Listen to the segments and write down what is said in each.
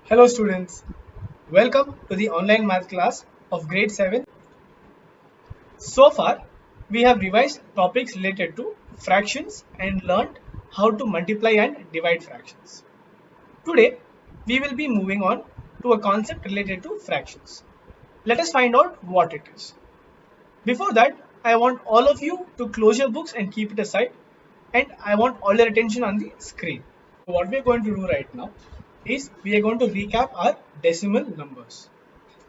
Hello students, welcome to the online math class of grade 7. So far, we have revised topics related to fractions and learned how to multiply and divide fractions. Today, we will be moving on to a concept related to fractions. Let us find out what it is. Before that, I want all of you to close your books and keep it aside, and I want all your attention on the screen. What we are going to do right now is we are going to recap our decimal numbers,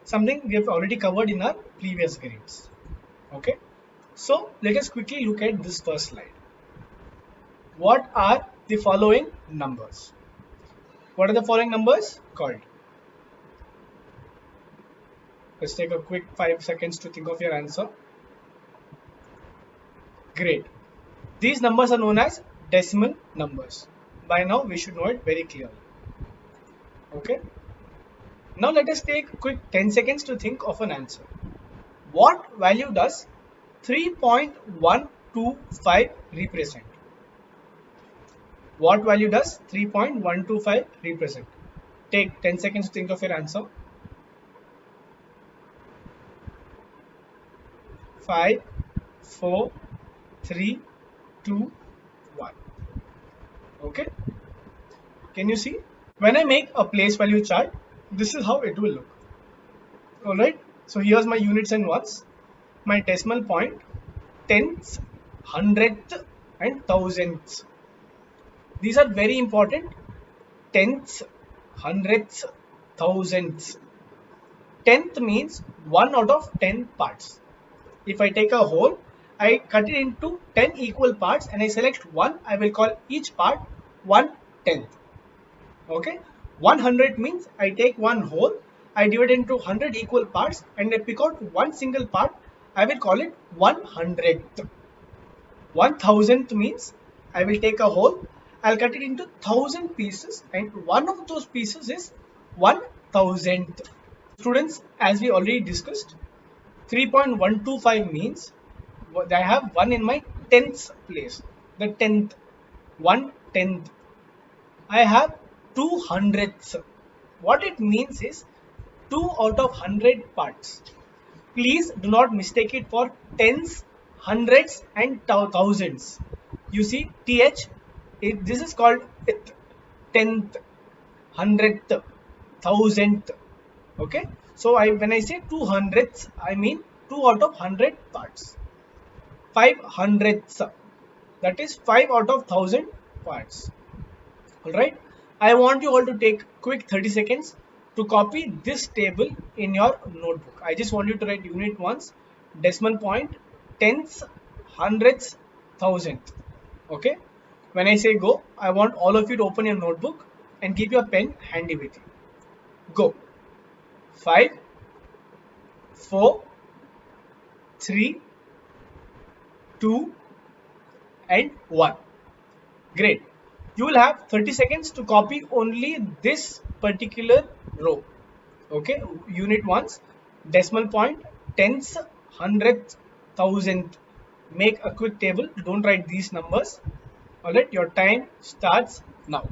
something we have already covered in our previous grades. Okay, so let us quickly look at this first slide. What are the following numbers? What are the following numbers called? Let's take a quick 5 seconds to think of your answer. Great. These numbers are known as decimal numbers. By now we should know it very clearly. Okay. Now let us take a quick 10 seconds to think of an answer. What value does 3.125 represent? What value does 3.125 represent? Take 10 seconds to think of your answer. 5, 4, 3, 2, 1. Okay. Can you see? When I make a place value chart, this is how it will look. Alright. So here's my units and ones. My decimal point, tenths, hundredth and thousandths. These are very important. Tenths, hundredths, thousandths. Tenth means 1 out of 10 parts. If I take a whole, I cut it into 10 equal parts and I select 1, I will call each part 1/10. Okay, 100 means I take one whole, I divide it into 100 equal parts and I pick out one single part, I will call it 100th. 1000th means I will take a whole, I'll cut it into 1000 pieces and one of those pieces is 1000th. Students, as we already discussed, 3.125 means I have 1 in my tenths place, the 10th, 1/10th. I have 200ths. What it means is 2 out of 100 parts. Please do not mistake it for tens, hundreds and thousands. You see th, this is called th, 10th, 100th, 1000th. Okay, so when I say 200ths, I mean 2 out of 100 parts. 500ths, that is 5 out of 1000 parts. Alright, I want you all to take quick 30 seconds to copy this table in your notebook. I just want you to write unit ones, decimal point, tenths, hundredths, thousandth. Okay, when I say go, I want all of you to open your notebook and keep your pen handy with you. Go. 5, 4, 3, 2 and 1. Great. You will have 30 seconds to copy only this particular row. Okay, unit ones, decimal point, tenths, hundredths, thousandth. Make a quick table. Don't write these numbers. Alright, your time starts now.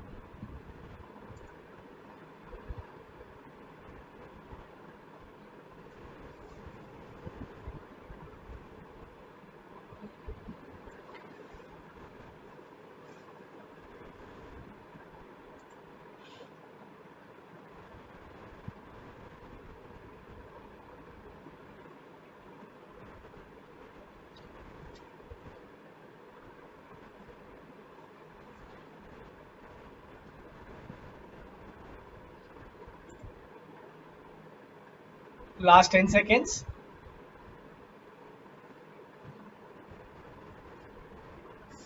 Last 10 seconds.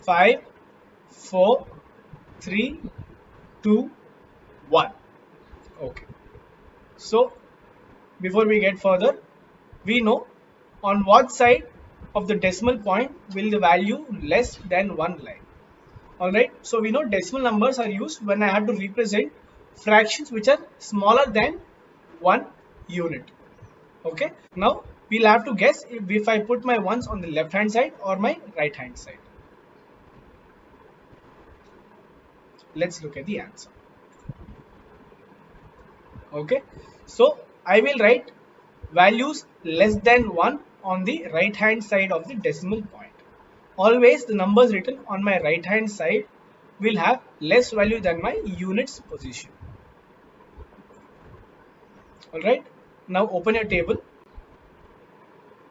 5, 4, 3, 2, 1. Okay. So before we get further, we know on what side of the decimal point will the value less than 1 lie. Alright, so we know decimal numbers are used when I have to represent fractions which are smaller than 1 unit. Okay, now we'll have to guess if I put my ones on the left hand side or my right hand side. Let's look at the answer. Okay, so I will write values less than 1 on the right hand side of the decimal point. Always the numbers written on my right hand side will have less value than my units position. Alright, now open your table.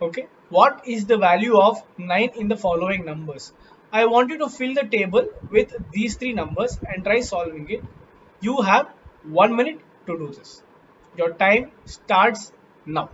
Okay, what is the value of 9 in the following numbers? I want you to fill the table with these three numbers and try solving it. You have 1 minute to do this. Your time starts now.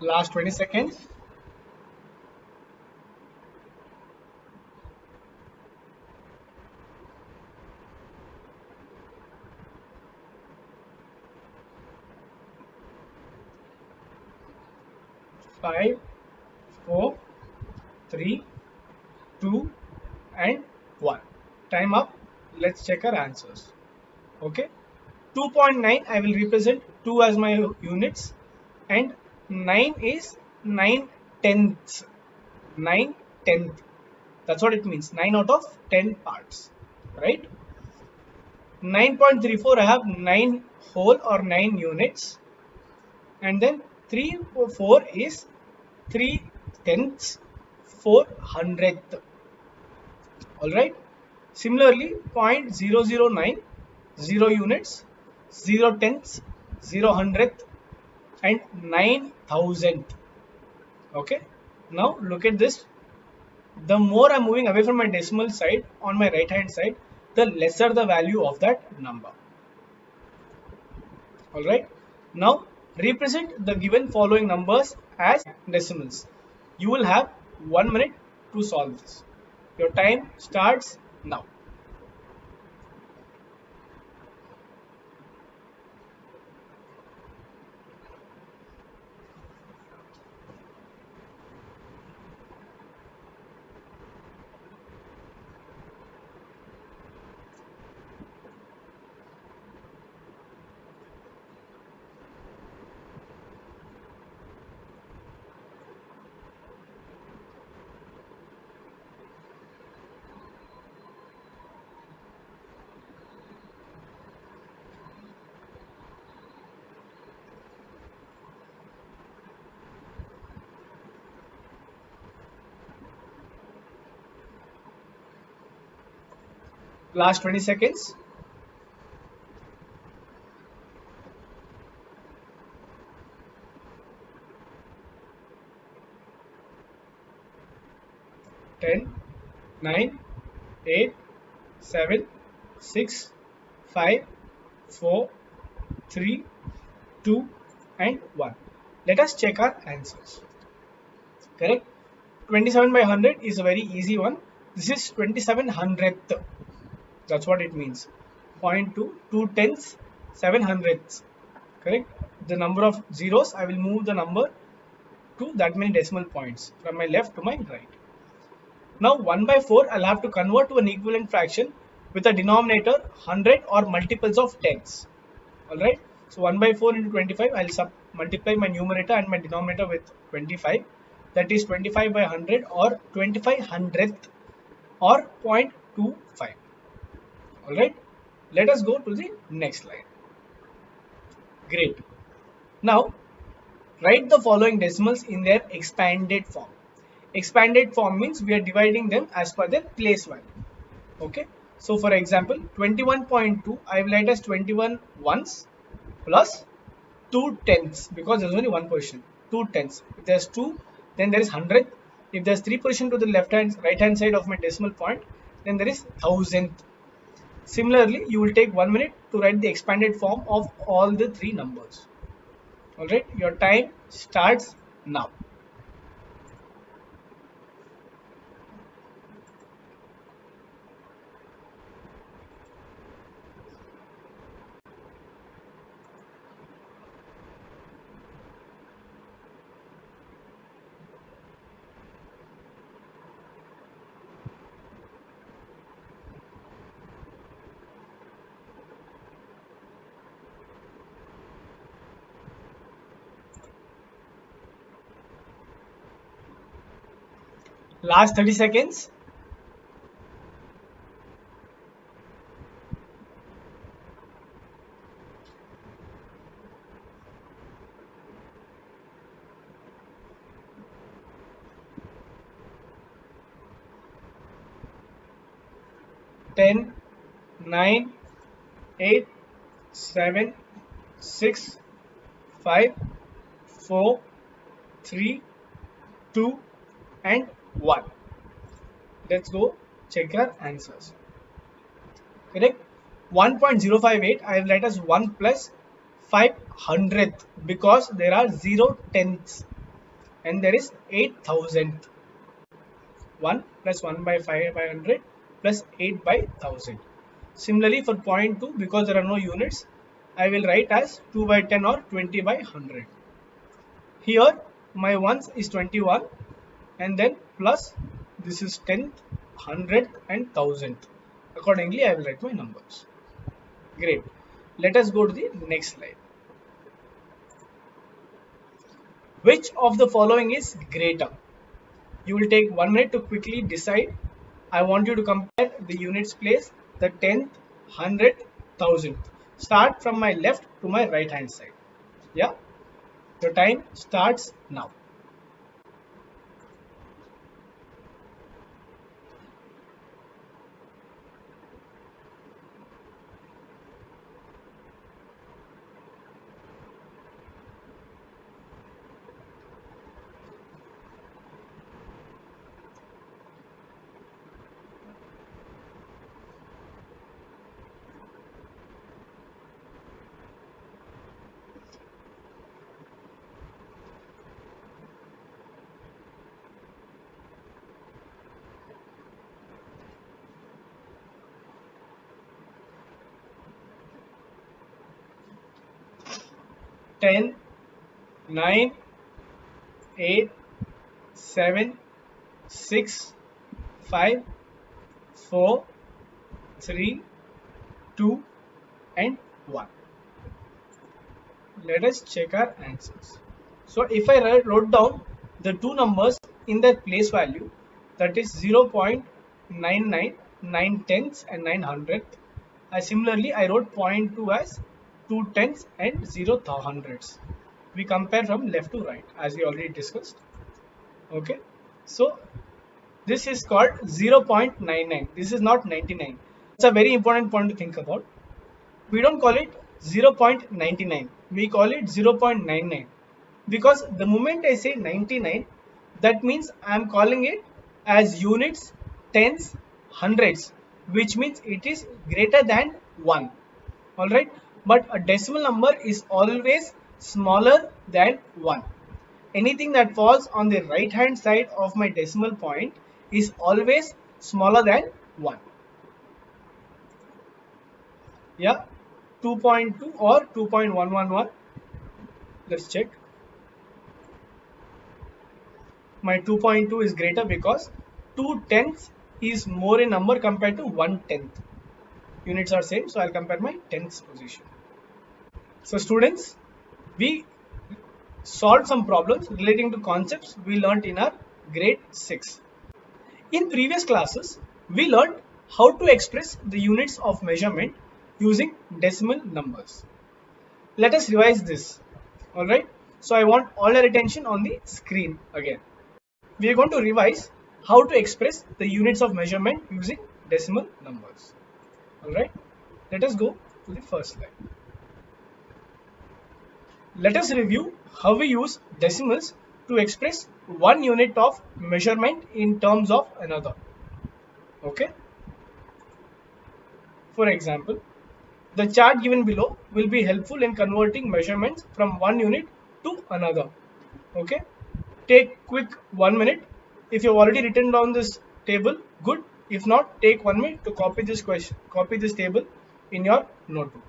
Last 20 seconds. 5, 4, 3, 2 and 1. Time up. Let's check our answers. Okay. 2.9 I will represent 2 as my units and 9 is 9 tenths. 9 tenth. That's what it means. 9 out of 10 parts. Right? 9.34 I have 9 whole or 9 units. And then 3 or 4 is 3 tenths 400th. Alright. Similarly, 0.009, 0 units, 0 tenths, 0 hundredth, and 9,000th. Okay. Now look at this. The more I'm moving away from my decimal side on my right hand side, the lesser the value of that number. Alright. Now represent the given following numbers as decimals. You will have 1 minute to solve this. Your time starts now. Last 20 seconds. 10, 9, 8, 7, 6, 5, 4, 3, 2 and 1. Let us check our answers. Correct? 27 by 100 is a very easy one. This is 27 hundredth. That's what it means. 0.2, 2 tenths, 7 hundredths. Correct? The number of zeros, I will move the number to that many decimal points from my left to my right. Now 1 by 4 I'll have to convert to an equivalent fraction with a denominator 100 or multiples of tens. Alright. So 1 by 4 into 25 I'll multiply my numerator and my denominator with 25. That is 25 by 100 or 25 hundredth or 0.25. Alright. Let us go to the next slide. Great. Now write the following decimals in their expanded form. Expanded form means we are dividing them as per their place value. Okay. So for example, 21.2 I will write as 21 ones plus 2 tenths because there is only one position. 2 tenths. If there is 2, then there is 100. If there is 3 position to the right hand side of my decimal point, then there is 1000th. Similarly, you will take 1 minute to write the expanded form of all the three numbers. Alright, your time starts now. Last 30 seconds. 10, 9, 8, 7, 6, 5, 4, 3, 2, and 1. Let's go check our answers. Correct? 1.058 I will write as 1 plus 500th because there are 0 tenths and there is 8,000th. 1 plus 1 by 5 by 100 plus 8 by 1000. Similarly for point 2, because there are no units, I will write as 2 by 10 or 20 by 100. Here my ones is 21 and then plus this is 10th, 100th and 1000th. Accordingly I will write my numbers. Great. Let us go to the next slide. Which of the following is greater? You will take 1 minute to quickly decide. I want you to compare the units place, the 10th, 100th, 1000th. Start from my left to my right hand side. Yeah, the time starts now. 10, 9, 8, 7, 6, 5, 4, 3, 2 and 1. Let us check our answers. So if I wrote down the two numbers in their place value, that is 0.99, 9 tenths and 9 hundredths. Similarly, I wrote 0.2 as 2 tenths and 0 hundredths. We compare from left to right as we already discussed. Okay. So this is called 0.99. This is not 99. It's a very important point to think about. We don't call it 0.99, we call it 0.99 because the moment I say 99, that means I am calling it as units, tens, hundreds, which means it is greater than 1. Alright, but a decimal number is always smaller than 1. Anything that falls on the right hand side of my decimal point is always smaller than 1. Yeah, 2.2 or 2.111. Let's check. My 2.2 is greater because 2 tenths is more in number compared to 1 tenth. Units are same, so I'll compare my tenths position. So students, we solved some problems relating to concepts we learned in our grade 6. In previous classes, we learned how to express the units of measurement using decimal numbers. Let us revise this. Alright, so I want all your attention on the screen again. We are going to revise how to express the units of measurement using decimal numbers. Alright, let us go to the first slide. Let us review how we use decimals to express one unit of measurement in terms of another. Okay. For example, the chart given below will be helpful in converting measurements from one unit to another. Okay. Take quick 1 minute. If you've already written down this table, good. If not, take 1 minute to copy this table in your notebook.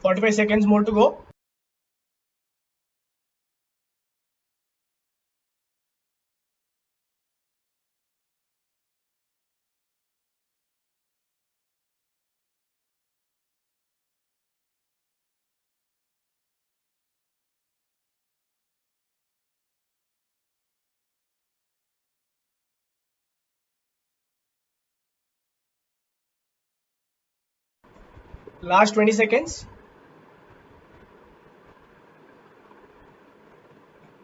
45 seconds more to go. Last 20 seconds.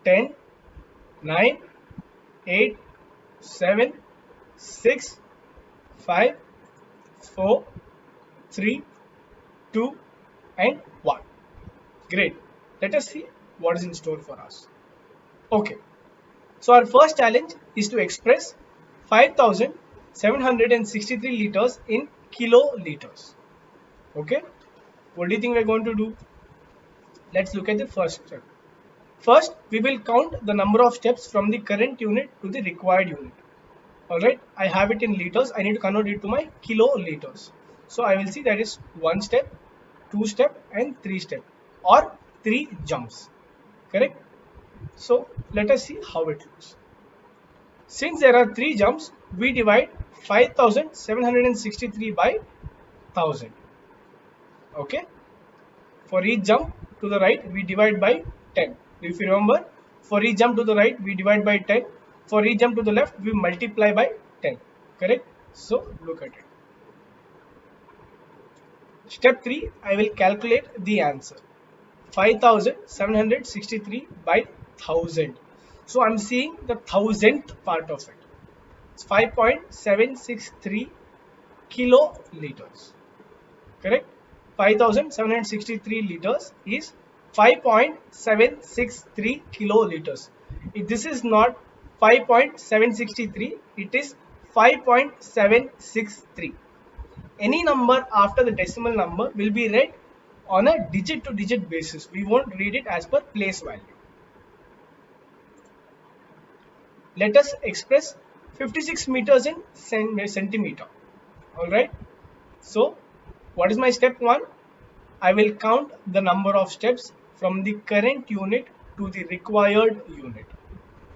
10, 9, 8, 7, 6, 5, 4, 3, 2, and 1. Great. Let us see what is in store for us. Okay. So our first challenge is to express 5,763 liters in kiloliters. Okay. What do you think we're going to do? Let's look at the first step. First, we will count the number of steps from the current unit to the required unit. Alright, I have it in liters. I need to convert it to my kiloliters. So I will see that is 1 step, 2 step, and 3 step, or 3 jumps. Correct? So let us see how it looks. Since there are 3 jumps, we divide 5,763 by 1000. Okay. For each jump to the right, we divide by 10. If you remember, for each jump to the right, we divide by 10. For each jump to the left, we multiply by 10. Correct? So look at it. Step 3, I will calculate the answer. 5,763 by 1000. So I'm seeing the thousandth part of it. It's 5.763 kiloliters. Correct? 5,763 liters is 5.763 kiloliters. This is not 5.763, it is 5.763. Any number after the decimal number will be read on a digit to digit basis. We won't read it as per place value. Let us express 56 meters in centimeter. Alright. So what is my step 1? I will count the number of steps from the current unit to the required unit.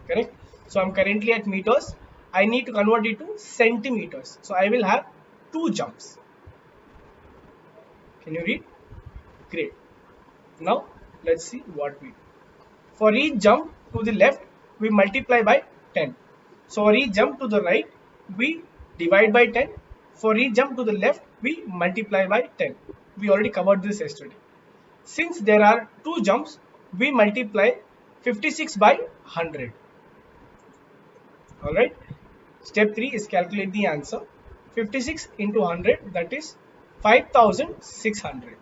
Correct? So I'm currently at meters. I need to convert it to centimeters. So I will have 2 jumps. Can you read? Great. Now let's see what we do. For each jump to the left, we multiply by 10. So for each jump to the right, we divide by 10. For each jump to the left, we multiply by 10. We already covered this yesterday. Since there are 2 jumps, we multiply 56 by 100. Alright. Step 3 is calculate the answer. 56 into 100, that is 5,600.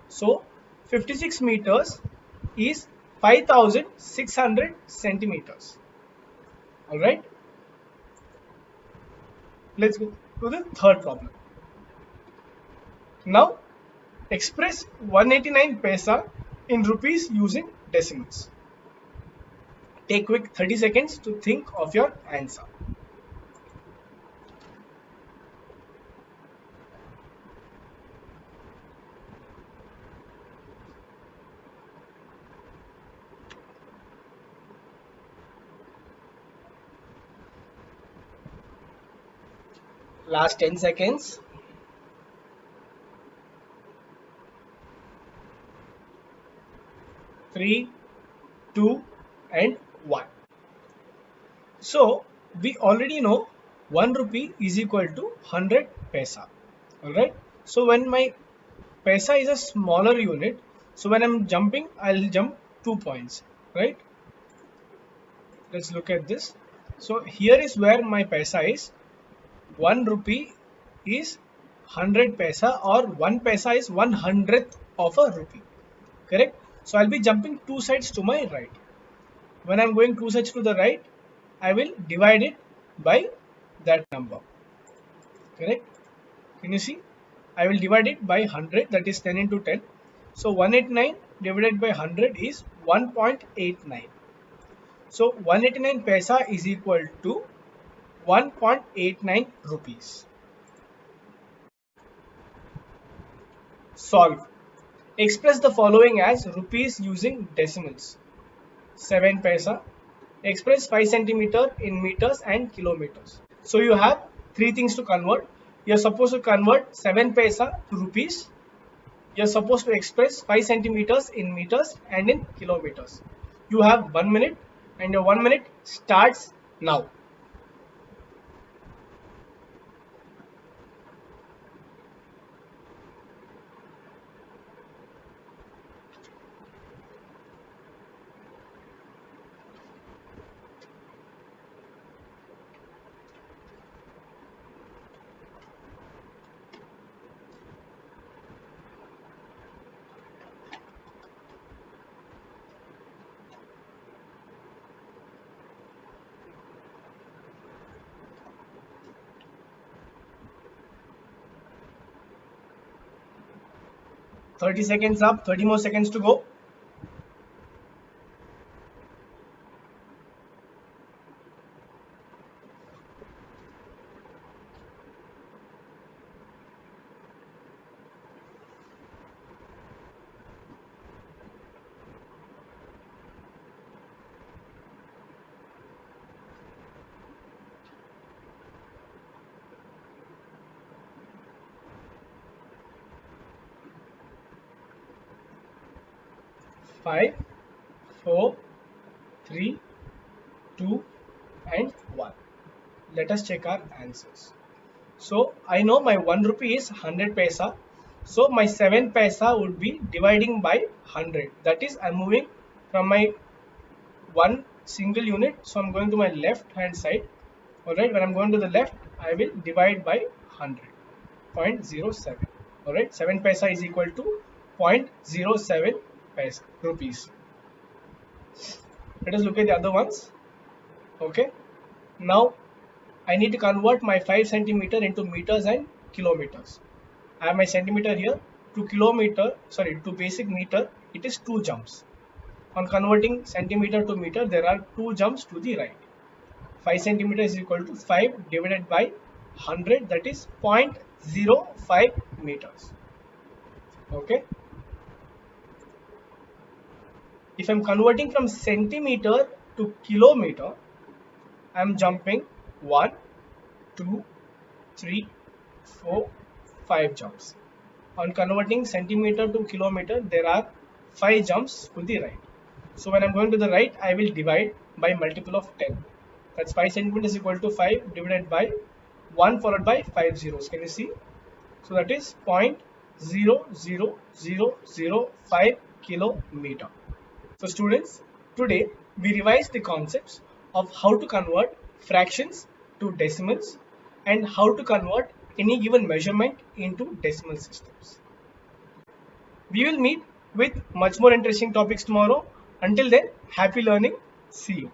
So 56 meters is 5,600 centimeters. Alright. Let's go to the third problem. Now express 189 paisa in rupees using decimals. Take quick 30 seconds to think of your answer. Last 10 seconds. 3, 2, and 1. So we already know 1 rupee is equal to 100 paisa. Alright. So when my paisa is a smaller unit, so when I'm jumping, I'll jump 2 points. Right. Let's look at this. So here is where my paisa is. 1 rupee is 100 paisa, or 1 paisa is 1/100th of a rupee. Correct? So I'll be jumping 2 sides to my right. When I'm going 2 sides to the right, I will divide it by that number. Correct? Can you see? I will divide it by 100, that is 10 into 10. So 189 divided by 100 is 1.89. So 189 paisa is equal to 1.89 rupees. Solve. Express the following as rupees using decimals. 7 paisa. Express 5 centimeter in meters and kilometers. So you have three things to convert. You're supposed to convert 7 paisa to rupees. You're supposed to express 5 centimeters in meters and in kilometers. You have 1 minute and your 1 minute starts now. Thirty seconds up, 30 more seconds to go. 5, 4, 3, 2 and 1. Let us check our answers. So I know my 1 rupee is 100 paisa. So my 7 paisa would be dividing by 100. That is, I'm moving from my one single unit. So I'm going to my left hand side. Alright, when I'm going to the left, I will divide by 100. 0.07. Alright, 7 paisa is equal to 0.07 paisa rupees. Let us look at the other ones. Okay, now I need to convert my 5 centimeter into meters and kilometers. I have my centimeter here. To basic meter, it is 2 jumps. On converting centimeter to meter, there are 2 jumps to the right. 5 centimeter is equal to 5 divided by 100, that is 0.05 meters. Okay. If I'm converting from centimeter to kilometer, I'm jumping 1, 2, 3, 4, 5 jumps. On converting centimeter to kilometer, there are 5 jumps to the right. So when I'm going to the right, I will divide by multiple of 10. That's 5 centimeters equal to 5 divided by 1 followed by 5 zeros. Can you see? So that is 0.00005 kilometer. So students, today we revised the concepts of how to convert fractions to decimals and how to convert any given measurement into decimal systems. We will meet with much more interesting topics tomorrow. Until then, happy learning. See you.